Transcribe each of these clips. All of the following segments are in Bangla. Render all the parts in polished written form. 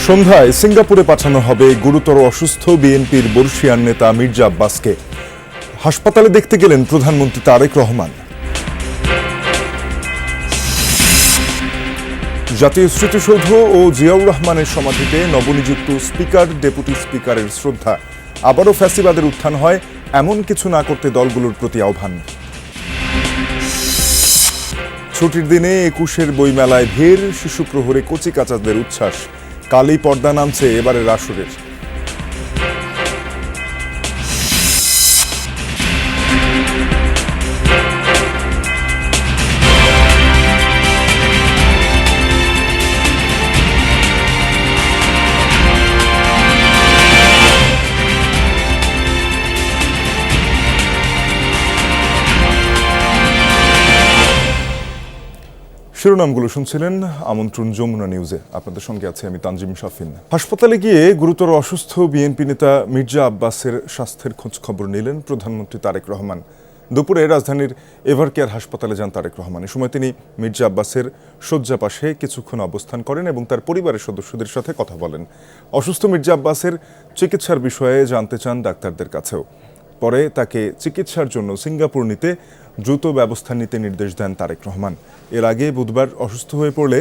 সন্ধ্যায় সিঙ্গাপুরে পাঠানো হবে গুরুতর অসুস্থ বিএনপির বর্ষিয়ান নেতা মির্জা আব্বাসকে। হাসপাতালে দেখতে গেলেন প্রধানমন্ত্রী তারেক রহমান। জাতীয় স্মৃতিসৌধ ও জিয়াউর রহমানের সমাধিতে নবনিযুক্ত স্পিকার ডেপুটি স্পিকারের শ্রদ্ধা। আবারও ফ্যাসিবাদের উত্থান হয়, এমন কিছু না করতে দলগুলোর প্রতি আহ্বান। ছুটির দিনে ২১-এর বইমেলায় ভিড়, শিশু প্রহরে কচিকাচাদের উচ্ছ্বাস। কালই পর্দা নামছে এবারের আসরের। শিরোনামগুলো শুনছিলেন আমন্ত্রণ যমুনা নিউজে। আপনাদের সঙ্গে আছে আমি তানজিম শাফিন। হাসপাতালে গিয়ে গুরুতর অসুস্থ বিএনপি নেতা মির্জা আব্বাসের স্বাস্থ্যের খোঁজ খবর নিলেন প্রধানমন্ত্রী তারেক রহমান। দুপুরে রাজধানীর এভারকেয়ার হাসপাতালে যান তারেক রহমান। এ সময় তিনি মির্জা আব্বাসের শয্যা পাশে কিছুক্ষণ অবস্থান করেন এবং তার পরিবারের সদস্যদের সাথে কথা বলেন। অসুস্থ মির্জা আব্বাসের চিকিৎসার বিষয়ে জানতে চান ডাক্তারদের কাছেও। পরে তাকে চিকিৎসার জন্য সিঙ্গাপুর নিতে দ্রুত ব্যবস্থা নিতে নির্দেশ দেন তারেক রহমান। এর আগে বুধবার অসুস্থ হয়ে পড়লে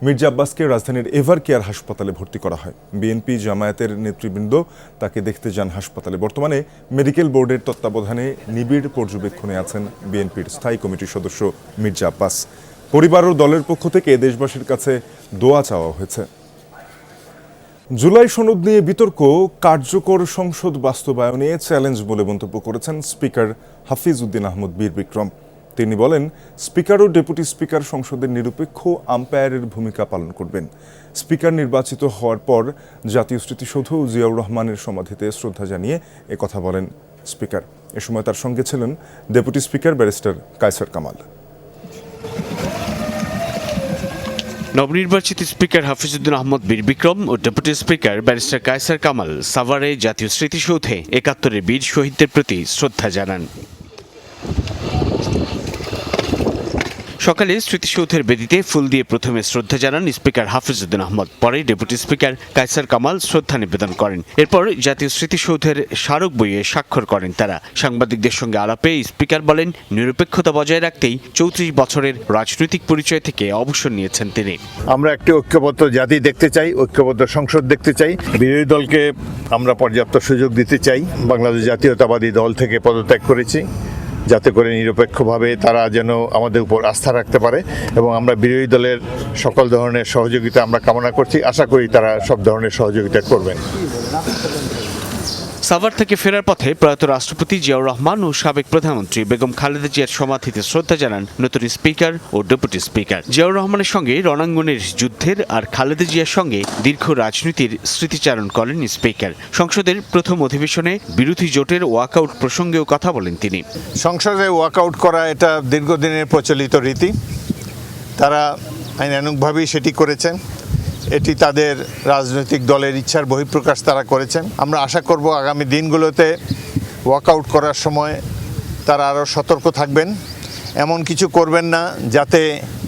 মির্জা আব্বাসকে রাজধানীর এভারকেয়ার হাসপাতালে ভর্তি করা হয়। বিএনপি জামায়াতের নেতৃবৃন্দ তাকে দেখতে যান হাসপাতালে। বর্তমানে মেডিকেল বোর্ডের তত্ত্বাবধানে নিবিড় পর্যবেক্ষণে আছেন বিএনপির স্থায়ী কমিটির সদস্য মির্জা আব্বাস। পরিবার ও দলের পক্ষ থেকে দেশবাসীর কাছে দোয়া চাওয়া হয়েছে। জুলাই সনদ নিয়ে বিতর্ক কার্যকর সংসদ বাস্তবায়নে চ্যালেঞ্জ বলে মন্তব্য করেছেন স্পিকার হাফিজ উদ্দিন আহমদ বীর বিক্রম। তিনি বলেন, স্পিকার ও ডেপুটি স্পিকার সংসদের নিরপেক্ষ আম্পায়ারের ভূমিকা পালন করবেন। স্পিকার নির্বাচিত হওয়ার পর জাতীয় স্মৃতিসৌধ ও জিয়াউর রহমানের সমাধিতে শ্রদ্ধা জানিয়ে একথা বলেন স্পিকার। এ সময় তার সঙ্গে ছিলেন deputy speaker barrister Kaiser Kamal. নবনির্বাচিত স্পিকার হাফিজউদ্দিন আহমদ বীর বিক্রম ও deputy speaker barrister Kaiser Kamal সাভারে জাতীয় স্মৃতিসৌধে ৭১-এর বীর শহীদদের প্রতি শ্রদ্ধা জানান। সকালে স্মৃতিসৌধের বেদিতে ফুল দিয়ে প্রথমে শ্রদ্ধা জানান স্পিকার হাফিজউদ্দিন আহমদ। পরে ডেপুটি স্পিকার কায়সার কামাল শ্রদ্ধা নিবেদন করেন। এরপর জাতীয় স্মৃতিসৌধের স্মারক বইয়ে স্বাক্ষর করেন তারা। সাংবাদিকদের সঙ্গে আলাপে স্পিকার বলেন, নিরপেক্ষতা বজায় রাখতেই ৩৪ বছরের রাজনৈতিক পরিচয় থেকে অবসর নিয়েছেন তিনি। আমরা একটি ঐক্যবদ্ধ জাতি দেখতে চাই, ঐক্যবদ্ধ সংসদ দেখতে চাই। বিরোধী দলকে আমরা পর্যাপ্ত সুযোগ দিতে চাই। বাংলাদেশ জাতীয়তাবাদী দল থেকে পদত্যাগ করেছি, যাতে করে নিরপেক্ষভাবে তারা যেন আমাদের উপর আস্থা রাখতে পারে, এবং আমরা বিরোধী দলের সকল ধরনের সহযোগিতা আমরা কামনা করছি। আশা করি তারা সব ধরনের সহযোগিতা করবেন। সাভার থেকে ফেরার পথে প্রয়াত রাষ্ট্রপতি জিয়াউর রহমান ও সাবেক প্রধানমন্ত্রী বেগম খালেদা জিয়ার সমাধিতে শ্রদ্ধা জানান নতুন স্পিকার ও ডেপুটি স্পিকার। জিয়াউর রহমানের সঙ্গে রণাঙ্গনের যুদ্ধের আর খালেদা জিয়ার সঙ্গে দীর্ঘ রাজনীতির স্মৃতিচারণ করেন স্পিকার। সংসদের প্রথম অধিবেশনে বিরোধী জোটের ওয়াকআউট প্রসঙ্গেও কথা বলেন তিনি। সংসদে ওয়াকআউট করা এটা দীর্ঘদিনের প্রচলিত রীতি। তারা আইনানুগভাবেই সেটি করেছেন। এটি তাদের রাজনৈতিক দলের ইচ্ছার বহিঃপ্রকাশ তারা করেছেন। আমরা আশা করব আগামী দিনগুলোতে ওয়াকআউট করার সময় তারা আরও সতর্ক থাকবেন, এমন কিছু করবেন না যাতে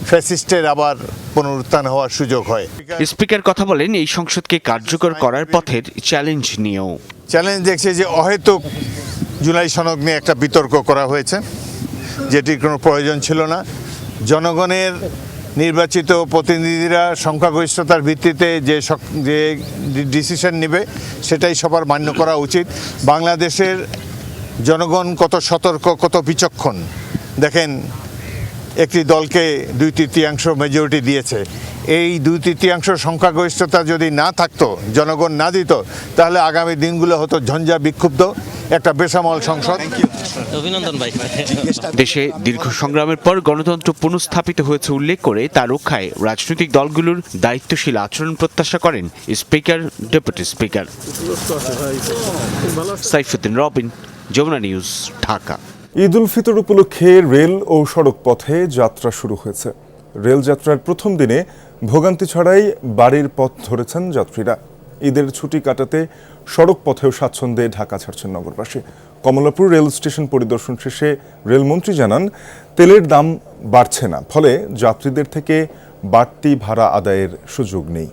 ফ্যাসিস্টের আবার পুনরুত্থান হওয়ার সুযোগ হয়। স্পিকার কথা বলেন এই সংসদকে কার্যকর করার পথের চ্যালেঞ্জ নিয়েও। চ্যালেঞ্জ দেখছে যে অহেতুক জুলাই সনদ নিয়ে একটা বিতর্ক করা হয়েছে, যেটির কোনো প্রয়োজন ছিল না। জনগণের নির্বাচিত প্রতিনিধিরা সংখ্যাগরিষ্ঠতার ভিত্তিতে যে ডিসিশন নেবে সেটাই সবার মান্য করা উচিত। বাংলাদেশের জনগণ কত সতর্ক, কত বিচক্ষণ দেখেন। একটি দলকে ২/৩ মেজরিটি দিয়েছে। এই ২/৩ সংখ্যাগরিষ্ঠতা যদি না থাকতো, জনগণ না দিত, তাহলে আগামী দিনগুলো হতো ঝঞ্ঝা বিক্ষুব্ধ একটা বেসামাল সংসদ। অভিনন্দন ভাই। দেশে দীর্ঘ সংগ্রামের পর গণতন্ত্র পুনঃস্থাপিত হয়েছে উল্লেখ করে তার রক্ষায় রাজনৈতিক দলগুলোর দায়িত্বশীল আচরণ প্রত্যাশা করেন speaker, deputy speaker. Saifuddin Robin, Jamuna news, Dhaka. Eid ul Fitr উপলক্ষে রেল ও সড়ক পথে যাত্রা শুরু হয়েছে। রেলযাত্রার প্রথম দিনে ভোগান্তি ছাড়াই বাড়ির পথ ধরেছেন যাত্রীরা। ঈদের ছুটি কাটাতে সড়ক পথেও স্বাচ্ছন্দ্যে ঢাকা ছাড়ছেন নগরবাসী। কমলাপুর রেল স্টেশন পরিদর্শন শেষে রেলমন্ত্রী জানান, তেলের দাম বাড়ছে না, ফলে যাত্রীদের থেকে বাড়তি ভাড়া আদায়ের সুযোগ নেই।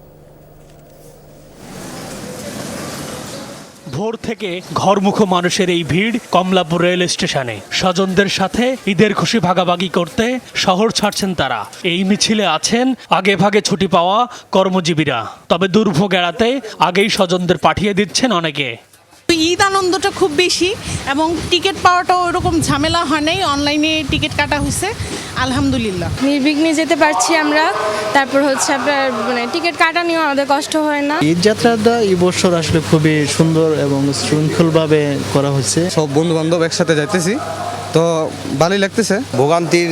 ভোর থেকে ঘরমুখো মানুষের এই ভিড় কমলাপুর রেল স্টেশনে। স্বজনদের সাথে ঈদের খুশি ভাগাভাগি করতে শহর ছাড়ছেন তারা। এই মিছিলে আছেন আগে ভাগে ছুটি পাওয়া কর্মজীবীরা। তবে দুর্ভোগ এড়াতে আগেই স্বজনদের পাঠিয়ে দিচ্ছেন অনেকে। ঈদ আনন্দটা খুব বেশি এবং টিকিট পাওয়াটাও ওরকম ঝামেলা হয় নাই, অনলাইনে টিকিট কাটা হয়েছে, আলহামদুলিল্লাহ। নির্বিঘ্নে যেতে পারছি আমরা। তারপর হচ্ছে আপনার টিকিট কাটা নিয়েও আমাদের কষ্ট হয় না। ঈদ যাত্রাটা এই বছর আসলে খুবই সুন্দর এবং শৃঙ্খলভাবে করা হচ্ছে। সব বন্ধু বান্ধব একসাথে যাইতেছি, তো ভালোই লাগতেছে। ভোগান্তির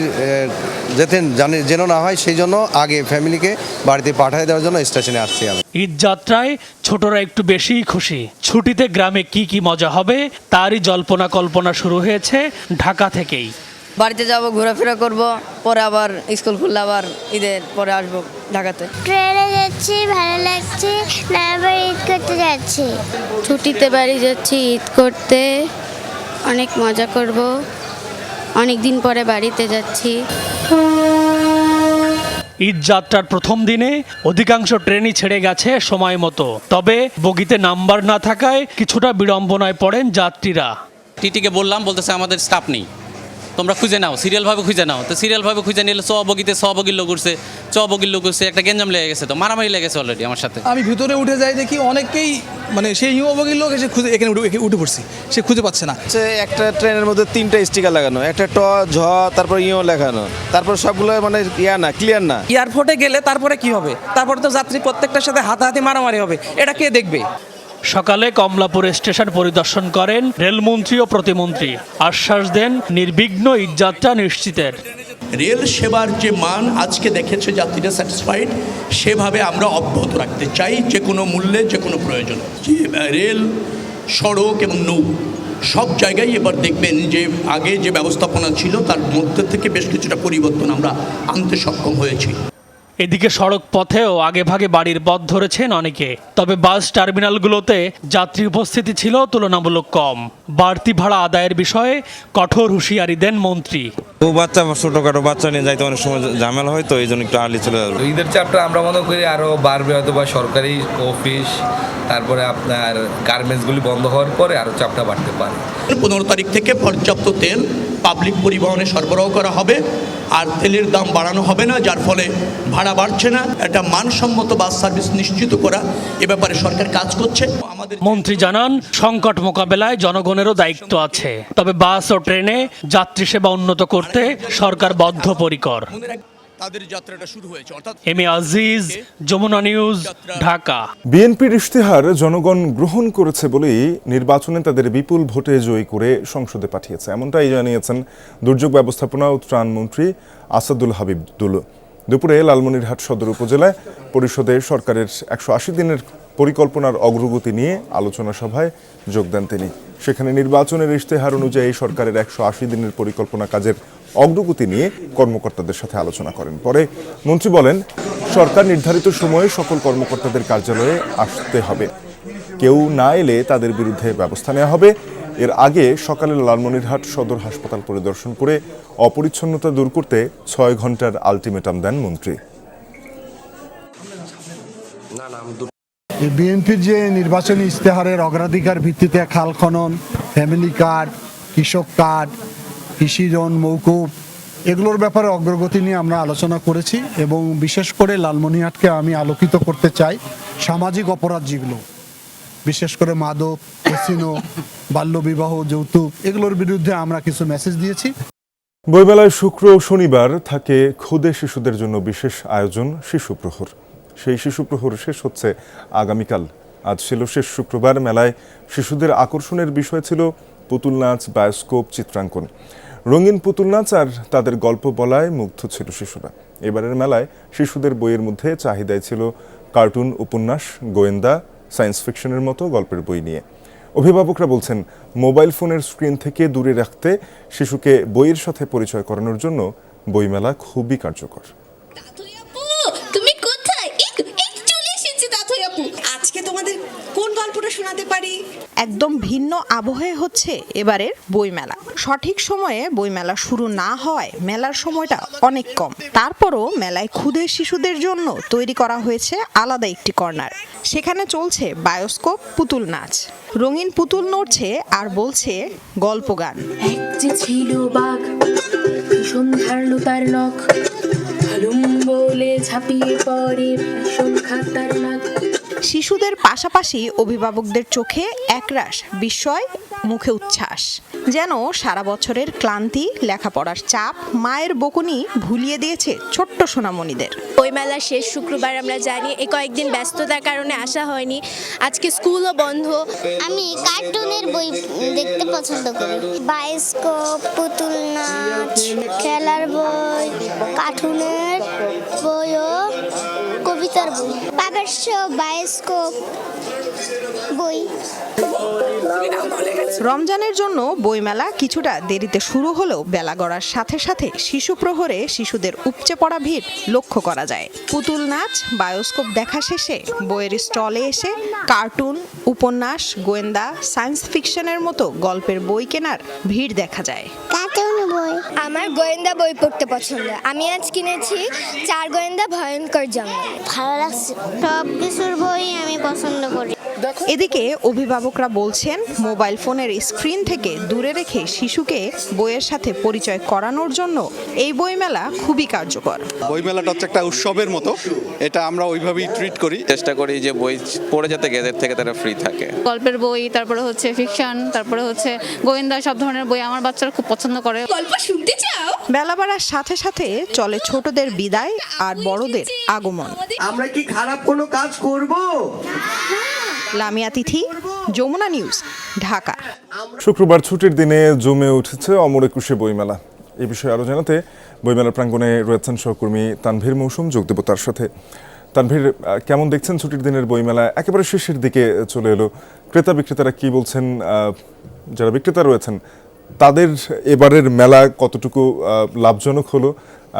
যেন না হয় সেই জন্য আগে ফ্যামিলিকে বাড়িতে পাঠিয়ে দেওয়ার জন্য স্টেশনে আসছি আমি। ঈদ যাত্রায় ছোটরা একটু বেশিই খুশি। ছুটিতে গ্রামে কি কি মজা হবে তারই জল্পনা কল্পনা শুরু হয়েছে ঢাকা থেকেই। বাড়িতে যাব, ঘোরাফেরা করব, পরে আবার স্কুল খুললে আবার ঈদের পরে আসবো ঢাকাতে। ট্রেনে যাচ্ছি, ভালো লাগছে, না আবার ঈদ করতে যাচ্ছি। ছুটিতে বাড়ি যাচ্ছি ঈদ করতে, অনেক মজা করব, অনেক দিন পরে বাড়িতে যাচ্ছি। ঈদ যাত্রার প্রথম দিনে অধিকাংশ ট্রেনই ছেড়ে গেছে সময় মতো। তবে বগিতে নাম্বার না থাকায় কিছুটা বিড়ম্বনায় পড়েন যাত্রীরা। টিটিকে বললাম, বলতেছে আমাদের স্টাফ নেই, তোমরা খুঁজে নাও, সিরিয়ালভাবে খুঁজে নাও। তো সিরিয়ালভাবে খুঁজে নিলে বগির লোক উঠছে, বগির লোক উঠছে, একটা গেঞ্জাম লেগে গেছে, তো মারামারি লেগেছে অলরেডি আমার সাথে। আমি ভিতরে উঠে যাই, দেখি অনেকেই সেই হিমবগির লোক এসে খুঁজে এখানে উঠে পড়ছি, সে খুঁজে পাচ্ছে না। একটা ট্রেনের মধ্যে 3টা স্টিকার লাগানো, একটা ট ঝ তারপর লেখানো, তারপর সবগুলো ক্লিয়ার না। এয়ারপোর্টে গেলে তারপরে কি হবে? তারপরে তো যাত্রী প্রত্যেকটার সাথে হাতাহাতি মারামারি হবে, এটা কে দেখবে? সকালে কমলাপুর স্টেশন পরিদর্শন করেন রেলমন্ত্রী ও প্রতিমন্ত্রী। আশ্বাস দেন নির্বিঘ্ন ঈদযাত্রা নিশ্চিতের। রেল সেবার যে মান আজকে দেখেছে যাত্রীরা স্যাটিসফাইড, সেভাবে আমরা অব্যাহত রাখতে চাই যে কোনো মূল্যে, যে কোনো প্রয়োজন। যে রেল, সড়ক এবং নৌ সব জায়গায় এবার দেখবেন যে আগে যে ব্যবস্থাপনা ছিল তার মধ্যে থেকে বেশ কিছুটা পরিবর্তন আমরা আনতে সক্ষম হয়েছি। এদিকে সড়ক পথেও আগেভাগে বাড়ির পথ ধরেছেন অনেকে। তবে বাস টার্মিনালগুলোতে যাত্রী উপস্থিতি ছিল তুলনামূলক কম। বাড়তি ভাড়া আদায়ের বিষয়ে কঠোর হুঁশিয়ারি দেন মন্ত্রী। ছোটখাটো বাচ্চা নিয়ে যাইতে অনেক সময় ঝামেলা হয়, তো এই জন্য একটু আর্লি চলে যাবে। ঈদের চাপটা আমরা মনে করি আরও বাড়বে, হয়তো বা সরকারি অফিস, তারপরে আপনার গার্মেন্টসগুলি বন্ধ হওয়ার পরে আরও চাপটা বাড়তে পারে। 15 তারিখ থেকে পর্যাপ্ত তেল পাবলিক পরিবহনে সরবরাহ করা হবে, আর তেলের দাম বাড়ানো হবে না, যার ফলে ভাড়া বাড়ছে না। একটা মানসম্মত বাস সার্ভিস নিশ্চিত করা, এ ব্যাপারে সরকার কাজ করছে। মন্ত্রী জানান সংকট মোকাবেলায় জনগণেরও দায়িত্ব আছে। তবে বাস ও ট্রেনে যাত্রী সেবা উন্নত করতে সরকার বদ্ধপরিকর। তাদের যাত্রাটা শুরু হয়েছে, অর্থাৎ এম.এ. আজিজ, যমুনা নিউজ, ঢাকা। বিএনপির ইশতেহার জনগণ গ্রহণ করেছে বলেই নির্বাচনে তাদের বিপুল ভোটে জয়ী করে সংসদে পাঠিয়েছে, এমনটাই জানিয়েছেন দুর্যোগ ব্যবস্থাপনা ও ত্রাণ মন্ত্রী আসাদুল হাবিব দুলু। দুপুরে লালমনিরহাট সদর উপজেলায় পরিষদে সরকারের 180 দিনের পরিকল্পনার অগ্রগতি নিয়ে আলোচনা সভায় যোগ দেন তিনি। সেখানে নির্বাচনের ইশতেহার অনুযায়ী সরকারের 180 দিনের পরিকল্পনা কাজের অগ্রগতি নিয়ে কর্মকর্তাদের সাথে আলোচনা করেন। পরে মন্ত্রী বলেন, সরকার নির্ধারিত সময়ে সকল কর্মকর্তাদের কার্যালয়ে আসতে হবে, কেউ না এলে তাদের বিরুদ্ধে ব্যবস্থা নেওয়া হবে। এর আগে সকালে লালমনিরহাট সদর হাসপাতাল পরিদর্শন করে অপরিচ্ছন্নতা দূর করতে 6 ঘন্টার আলটিমেটাম দেন মন্ত্রী। বিএনপির যে নির্বাচনী ইশতেহারের অগ্রাধিকার ভিত্তিতে খাল খনন, ফ্যামিলি কার্ড, কৃষক কার্ড, কৃষি ঋণ মৌকুব, এগুলোর ব্যাপারে অগ্রগতি নিয়ে আমরা আলোচনা করেছি এবং বিশেষ করে লালমনিরহাটকে আমি আলোকিত করতে চাই সামাজিক অপরাধ যেগুলো, বিশেষ করে মাদক, ক্যাসিনো, বাল্যবিবাহ, যৌতুক, এগুলোর বিরুদ্ধে আমরা কিছু মেসেজ দিয়েছি। বইমেলায় শুক্র ও শনিবার থাকে ক্ষুদে শিশুদের জন্য বিশেষ আয়োজন শিশু প্রহর। সেই শিশু প্রহর শেষ হচ্ছে আগামীকাল। আজ ছিল শেষ শুক্রবার। মেলায় শিশুদের আকর্ষণের বিষয় ছিল পুতুল নাচ, বায়োস্কোপ, চিত্রাঙ্কন। রঙিন পুতুল নাচ আর তাদের গল্প বলায় মুগ্ধ ছিল শিশুরা। এবারের মেলায় শিশুদের বইয়ের মধ্যে চাহিদায় ছিল কার্টুন, উপন্যাস, গোয়েন্দা, সায়েন্স ফিকশনের মতো গল্পের বই নিয়ে। অভিভাবকরা বলছেন, মোবাইল ফোনের স্ক্রিন থেকে দূরে রাখতে শিশুকে বইয়ের সাথে পরিচয় করানোর জন্য বইমেলা খুবই কার্যকর। তুমি কোথায়? চলে এসেছি দাদু আপু। আজকে তোমাদের কোন গল্পটা শোনাতে পারি? একদম ভিন্ন আবহে হচ্ছে এবারের বইমেলা। সঠিক সময়ে বইমেলা শুরু না হওয়ায় মেলার সময়টা অনেক কম। তারপরও মেলায় ক্ষুদে শিশুদের জন্য তৈরি করা হয়েছে আলাদা একটি কর্নার। সেখানে চলছে বায়োস্কোপ, পুতুল নাচ। রঙিন পুতুল নড়ছে আর বলছে গল্প গান। এক যে ছিল বাঘ, ভীষণ ধারলো তার নখ, হালুম বলে ঝাঁপিয়ে পড়ে ভীষণ খাতার নাক। শিশুদের পাশাপাশি অভিভাবকদের চোখে একরাশ বিস্ময়, মুখে উচ্ছ্বাস। যেন সারা বছরের ক্লান্তি, লেখাপড়ার চাপ, মায়ের বকুনি ভুলিয়ে দিয়েছে ছোট্ট সোনামণিদের। বইমেলা শেষ শুক্রবার, আমরা জানি এই কয়েকদিন ব্যস্ততার কারণে আসা হয়নি। আজকে স্কুলও বন্ধ। আমি কার্টুনের বই দেখতে পছন্দ করি। বায়োস্কোপ, পুতুল নাচ, খেলার বই, কার্টুনের বইও, কবিতার বই, পাপের শো, বায়োস্কোপ বই। রমজানের জন্য বইমেলা কিছুটা দেরিতে শুরু হলেও বেলা গড়ার সাথে সাথে শিশু প্রহরে শিশুদের উপচে পড়া ভিড় লক্ষ্য করা যায়। পুতুল নাচ, বায়োস্কোপ দেখা শেষে বইয়ের স্টলে এসে কার্টুন, উপন্যাস, গোয়েন্দা, সায়েন্স ফিকশনের মতো গল্পের বই কেনার ভিড় দেখা যায়। কার্টুন বই, আমার গোয়েন্দা বই পড়তে পছন্দ। আমি আজ কিনেছি 4 গোয়েন্দা ভয়ঙ্কর জঙ্গল। ভালো লাগছে। সব কিছুর বই আমি পছন্দ করি। এদিকে অভিভাবকরা বলছেন মোবাইল ফোনের স্ক্রিন থেকে দূরে রেখে শিশুকে বইয়ের সাথে পরিচয় করানোর জন্য এই বইমেলা খুবই কার্যকর। বইমেলাটা হচ্ছে একটা উৎসবের মতো, এটা আমরা ওইভাবেই ট্রিট করি। চেষ্টা করি যে বই পড়ে যাতে গেদের থেকে তারা ফ্রি থাকে। গল্পের বই, তারপরে হচ্ছে ফিকশন, তারপরে হচ্ছে গোয়েন্দা, সব ধরনের বই আমার বাচ্চারা খুব পছন্দ করে। গল্প শুনতে চাও? বেলা বাড়ার সাথে সাথে চলে ছোটদের বিদায় আর বড়দের আগমন। আমরা কি খারাপ কোনো কাজ করব? লামিয়া তিথি, যমুনা নিউজ, ঢাকা। শুক্রবার ছুটির দিনে জমে উঠেছে অমর একুশে বইমেলা। এই বিষয়ে আরও জানাতে বইমেলার প্রাঙ্গণে রয়েছেন সহকর্মী তানভীর মৌসুম, যোগ দেব তার সাথে। তানভীর, কেমন দেখছেন ছুটির দিনের বইমেলা? একেবারে শেষের দিকে চলে এলো, ক্রেতা বিক্রেতারা কি বলছেন? যারা বিক্রেতা রয়েছেন তাদের এবারের মেলা কতটুকু লাভজনক হলো,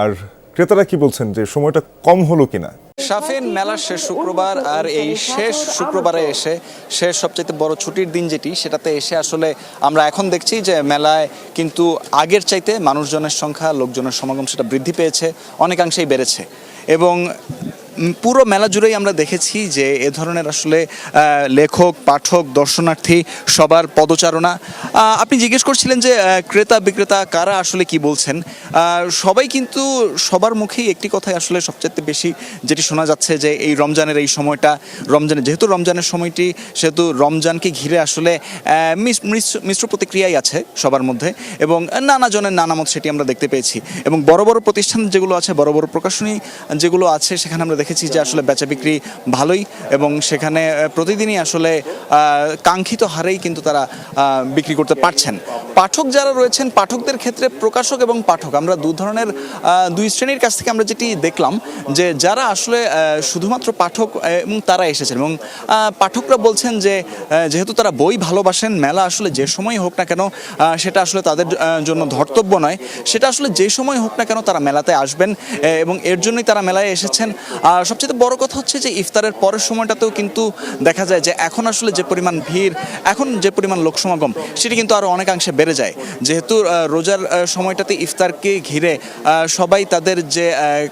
আর ক্রেতারা কি বলছেন যে সময়টা কম হলো কিনা? শাফিন, মেলার শেষ শুক্রবার, আর এই শেষ শুক্রবারে এসে শেষ সবচেয়ে বড় ছুটির দিন যেটি, সেটাতে এসে আসলে আমরা এখন দেখছি যে মেলায় কিন্তু আগের চাইতে মানুষজনের সংখ্যা, লোকজনের সমাগম সেটা বৃদ্ধি পেয়েছে, অনেকাংশেই বেড়েছে। এবং পুরো মেলা জুড়েই আমরা দেখেছি যে এ ধরনের আসলে লেখক, পাঠক, দর্শনার্থী সবার পদচারণা। আপনি জিজ্ঞেস করছিলেন যে ক্রেতা বিক্রেতা কারা আসলে কি বলছেন। সবাই কিন্তু সবার মুখেই একটি কথাই আসলে সবচেয়ে বেশি যেটি শোনা যাচ্ছে যে এই রমজানের এই সময়টা, যেহেতু রমজানের সময়টি, সেহেতু রমজানকে ঘিরে আসলে মিশ্র প্রতিক্রিয়াই আছে সবার মধ্যে, এবং নানা জনের নানা মত সেটি আমরা দেখতে পেয়েছি। এবং বড় বড় প্রতিষ্ঠান যেগুলো আছে, বড় বড় প্রকাশনী যেগুলো আছে, সেখানে আমরা দেখেছি যে আসলে বেচা বিক্রি ভালোই, এবং সেখানে প্রতিদিনই আসলে কাঙ্ক্ষিত হারেই কিন্তু তারা বিক্রি করতে পারছেন। পাঠক যারা রয়েছেন, পাঠকদের ক্ষেত্রে প্রকাশক এবং পাঠক, আমরা দুই শ্রেণীর কাছ থেকে আমরা যেটি দেখলাম যে যারা আসলে শুধুমাত্র পাঠক এবং তারা এসেছেন, এবং পাঠকরা বলছেন যে যেহেতু তারা বই ভালোবাসেন, মেলা আসলে যে সময় হোক না কেন সেটা আসলে তাদের জন্য ধর্তব্য নয়, সেটা আসলে যে সময় হোক না কেন তারা মেলাতে আসবেন, এবং এর জন্যই তারা মেলায় এসেছেন। আর সবচেয়ে বড় কথা হচ্ছে যে ইফতারের পরের সময়টাতেও কিন্তু দেখা যায় যে এখন আসলে যে পরিমাণ ভিড়, এখন যে পরিমাণ লোক সমাগম, সেটি কিন্তু আরও অনেকাংশে বেড়ে যায়। যেহেতু রোজার সময়টাতে ইফতারকে ঘিরে সবাই তাদের যে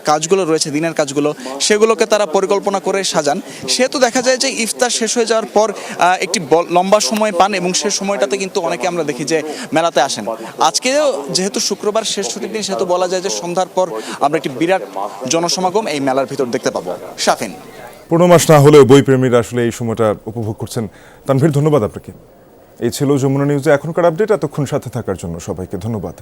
কাজগুলো রয়েছে, দিনের কাজগুলো, সেগুলোকে তারা পরিকল্পনা করে সাজান, সেহেতু দেখা যায় যে ইফতার শেষ হয়ে যাওয়ার পর একটি লম্বা সময় পান, এবং সে সময়টাতে কিন্তু অনেকে আমরা দেখি যে মেলাতে আসেন। আজকেও যেহেতু শুক্রবার শেষ ছুটির দিন, সেহেতু বলা যায় যে সন্ধ্যার পর আমরা একটি বিরাট জনসমাগম এই মেলার ভিতর দেখতে পাবো। শাফিন, পূর্ণমাস না হলেও বইপ্রেমীরা আসলে এই সময়টা উপভোগ করছেন। তানভীর, ধন্যবাদ আপনাকে। এই ছিল যমুনা নিউজে এখনকার আপডেট। এতক্ষণ সাথে থাকার জন্য সবাইকে ধন্যবাদ।